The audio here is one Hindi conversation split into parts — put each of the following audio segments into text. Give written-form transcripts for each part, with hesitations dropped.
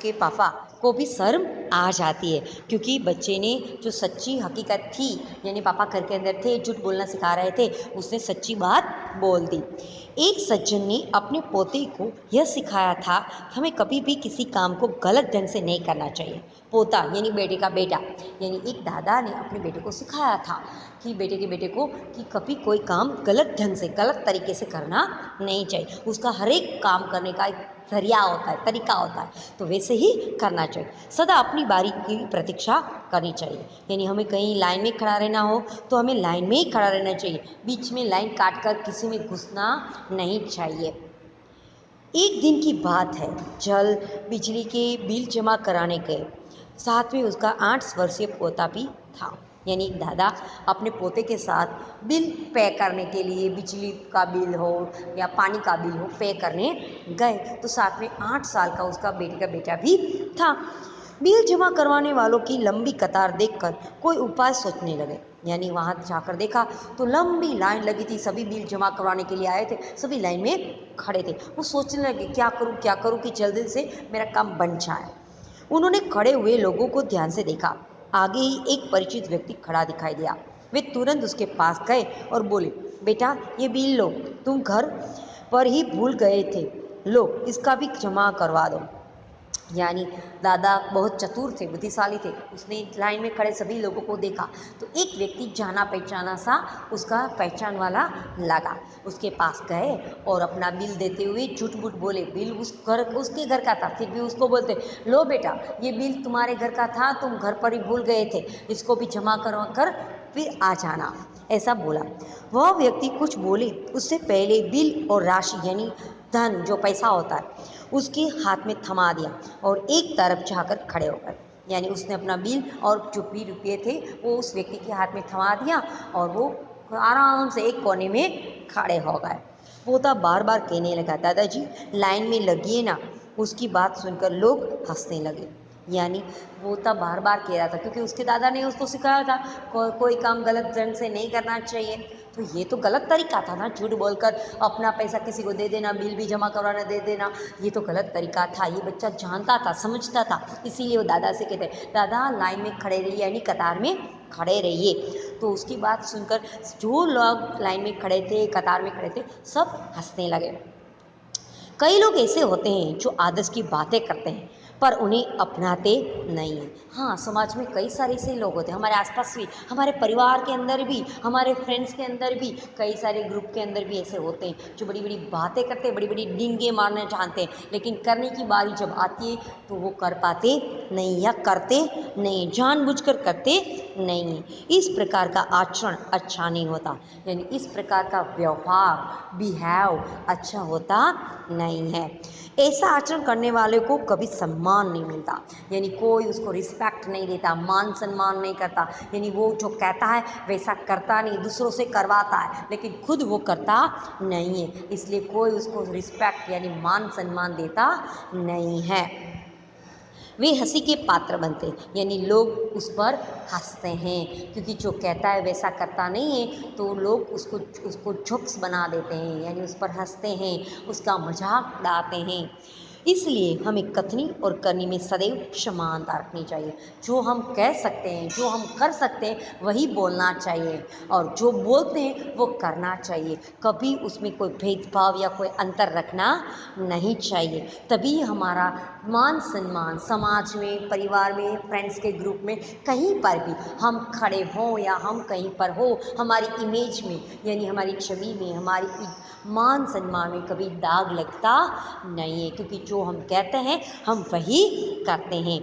के पापा को भी शर्म आ जाती है, क्योंकि बच्चे ने जो सच्ची हकीकत थी, यानी पापा घर के अंदर थे, झूठ बोलना सिखा रहे थे, उसने सच्ची बात बोल दी। एक सज्जन ने अपने पोते को यह सिखाया था कि हमें कभी भी किसी काम को गलत ढंग से नहीं करना चाहिए। पोता यानी बेटे का बेटा, यानी एक दादा ने अपने बेटे को सिखाया था कि बेटे को कि कभी कोई काम गलत ढंग से, गलत तरीके से करना नहीं चाहिए। उसका हर एक काम करने का एक जरिया होता है, तरीका होता है, तो वैसे ही करना चाहिए। सदा अपनी बारी की प्रतीक्षा करनी चाहिए, यानी हमें कहीं लाइन में खड़ा रहना हो तो हमें लाइन में ही खड़ा रहना चाहिए, बीच में लाइन काट कर किसी में घुसना नहीं चाहिए। एक दिन की बात है, जल बिजली के बिल जमा कराने गए, साथ में उसका 8 वर्षीय पोता भी था। यानी एक दादा अपने पोते के साथ बिल पे करने के लिए, बिजली का बिल हो या पानी का बिल हो, पे करने गए, तो साथ में 8 साल का उसका बेटे का बेटा भी था। बिल जमा करवाने वालों की लंबी कतार देखकर कोई उपाय सोचने लगे, यानी वहाँ जाकर देखा तो लंबी लाइन लगी थी, सभी बिल जमा करवाने के लिए आए थे, सभी लाइन में खड़े थे। वो सोचने लगे क्या करूँ कि जल्दी से मेरा काम बन जाए। उन्होंने खड़े हुए लोगों को ध्यान से देखा। आगे ही एक परिचित व्यक्ति खड़ा दिखाई दिया। वे तुरंत उसके पास गए और बोले, बेटा ये बिल लो, तुम घर पर ही भूल गए थे, लो इसका भी जमा करवा दो। यानी दादा बहुत चतुर थे, बुद्धिशाली थे। उसने लाइन में खड़े सभी लोगों को देखा तो एक व्यक्ति जाना पहचाना सा उसका पहचान वाला लगा। उसके पास गए और अपना बिल देते हुए झूठ मूठ बोले। बिल उसके घर का था, फिर भी उसको बोलते, लो बेटा ये बिल तुम्हारे घर का था, तुम घर पर ही भूल गए थे, इसको भी जमा करवा कर फिर आ जाना, ऐसा बोला। वह व्यक्ति कुछ बोले उससे पहले बिल और राशि यानी धन, जो पैसा होता है, उसके हाथ में थमा दिया और एक तरफ जाकर खड़े हो गए। यानी उसने अपना बिल और जो भी रुपये थे वो उस व्यक्ति के हाथ में थमा दिया और वो आराम से एक कोने में खड़े हो गए। पोता बार बार कहने लगा, दादाजी लाइन में लगिए ना। उसकी बात सुनकर लोग हंसने लगे। यानी पोता बार बार कह रहा था, क्योंकि उसके दादा ने उसको सिखाया था कोई काम गलत ढंग से नहीं करना चाहिए। तो ये तो गलत तरीका था ना, झूठ बोलकर अपना पैसा किसी को दे देना, बिल भी जमा करवाना दे देना, ये तो गलत तरीका था। ये बच्चा जानता था, समझता था, इसीलिए वो दादा से कहते, दादा लाइन में खड़े रहिए, यानी कतार में खड़े रहिए। तो उसकी बात सुनकर जो लोग लाइन में खड़े थे, कतार में खड़े थे, सब हंसने लगे। कई लोग ऐसे होते हैं जो आदर्श की बातें करते हैं पर उन्हें अपनाते नहीं हैं। हाँ, समाज में कई सारे ऐसे लोग होते हैं, हमारे आसपास भी, हमारे परिवार के अंदर भी, हमारे फ्रेंड्स के अंदर भी, कई सारे ग्रुप के अंदर भी ऐसे होते हैं जो बड़ी बड़ी बातें करते हैं, बड़ी बड़ी डींगे मारना चाहते हैं, लेकिन करने की बारी जब आती है तो वो कर पाते नहीं या करते नहीं, जानबूझकर करते नहीं हैं। इस प्रकार का आचरण अच्छा नहीं होता, यानी इस प्रकार का व्यवहार, बिहेव अच्छा होता नहीं है। ऐसा आचरण करने वाले को कभी सम्मान नहीं मिलता, यानी कोई उसको रिस्पेक्ट नहीं देता, मान सम्मान नहीं करता, यानी वो जो कहता है वैसा करता नहीं, दूसरों से करवाता है लेकिन खुद वो करता नहीं है, इसलिए कोई उसको रिस्पेक्ट यानी मान सम्मान देता नहीं है। वे हंसी के पात्र बनते, यानी लोग उस पर हंसते हैं, क्योंकि जो कहता है वैसा करता नहीं है तो लोग उसको जोक्स बना देते हैं, यानी उस पर हंसते हैं, उसका मजाक उड़ाते हैं। इसलिए हमें कथनी और करनी में सदैव समानता रखनी चाहिए। जो हम कह सकते हैं, जो हम कर सकते हैं वही बोलना चाहिए, और जो बोलते हैं वो करना चाहिए। कभी उसमें कोई भेदभाव या कोई अंतर रखना नहीं चाहिए। तभी हमारा मान सम्मान समाज में, परिवार में, फ्रेंड्स के ग्रुप में, कहीं पर भी हम खड़े हों या हम कहीं पर हो, हमारी इमेज में यानी हमारी छवि में, हमारी मान सम्मान में कभी दाग लगता नहीं है, क्योंकि जो हम कहते हैं हम वही करते हैं।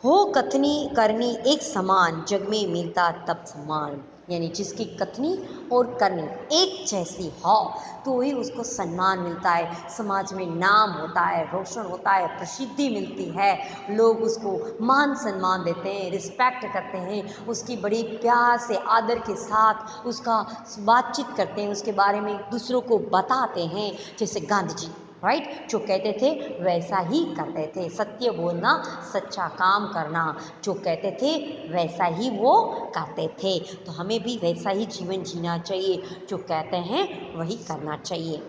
हो कथनी करनी एक समान, जग में मिलता तब सम्मान, यानी जिसकी कथनी और करनी एक जैसी हो तो ही उसको सम्मान मिलता है, समाज में नाम होता है, रोशन होता है, प्रसिद्धि मिलती है, लोग उसको मान सम्मान देते हैं, रिस्पेक्ट करते हैं, उसकी बड़ी प्यार से, आदर के साथ उसका बातचीत करते हैं, उसके बारे में दूसरों को बताते हैं। जैसे गांधी जी, राइट, जो कहते थे वैसा ही करते थे, सत्य बोलना, सच्चा काम करना, जो कहते थे वैसा ही वो करते थे। तो हमें भी वैसा ही जीवन जीना चाहिए, जो कहते हैं वही करना चाहिए।